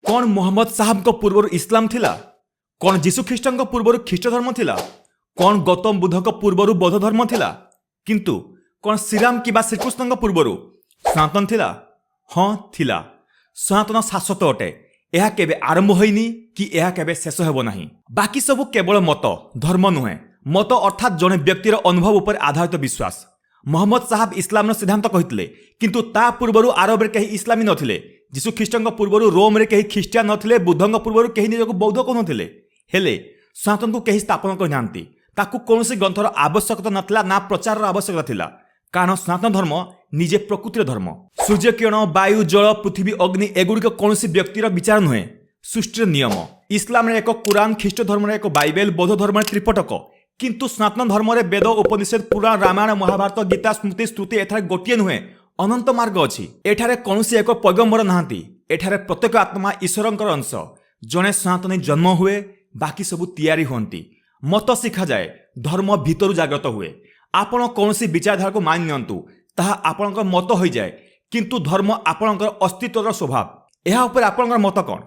कौन मोहम्मद साहब को पूर्वर इस्लाम थिला? कौन जीशु ख्रीष्ट पूर्वर ख्रीष्ट धर्म थिला? कौन गौतम बुद्ध को पूर्वर बौद्ध धर्म थिला? किंतु कौन श्रीराम कि श्रीकृष्ण पूर्वर सनातन थिला? हाँ थिला। सनातन शाश्वत अटे। यह केबे आरंभ होइनी कि यह केबे शेष हेबो नाही। बाकी सब केवल मत, धर्म नुहे। मत अर्थात जड़े व्यक्तिर अनुभव उपर आधारित विश्वास। मोहम्मद साहब इस्लाम सिद्धांत कहितले, किंतु ता पूर्वर आरब रे कहीं इस्लामी नथिले। जीशु ख्रीष्ट पूर्वर रोम रे कहीं ख्रीष्टियान नथिले। बुद्ध पूर्वर कहीं निजक बौद्ध कहूनथिले। हेले सनातन को कहीं स्थापन करनांती। ताकू कौनसी ग्रंथर आवश्यकता नथिला, ना प्रचार आवश्यकता थिला। कारण सनातन धर्म निजे प्रकृतिर धर्म। सूर्य किरण, वायु, जल, पृथ्वी, अग्नि एगुड़िक कौन व्यक्तिर विचार नुहे, सृष्टिर नियम। इस्लाम एक कुरान, ख्रीष्ट धर्म एक बाइबेल, बौद्ध धर्म त्रिपटक। किंतु सनातन धर्म रे वेद, उपनिषद, पुराण, रामायण, महाभारत, गीता, स्मृति, स्तुति एठारे गोटिए नुहे, अनंत मार्ग अछि। एठारे कौनसी एक पैगंबर नाहांती। एठारे प्रत्येक आत्मा ईश्वरंकर अंश। जणे सनातनी जन्म हुए, बाकी सबू तैयारी होती। मत शिखा जाए, धर्म भीतर जागृत हुए। आपण कौनसी विचारधारा को मान नियंतु, ताहा आपणकर मत हो जाए, किंतु धर्म आपणकर अस्तित्वर स्वभाव। यह उपर आपणकर मत कौन?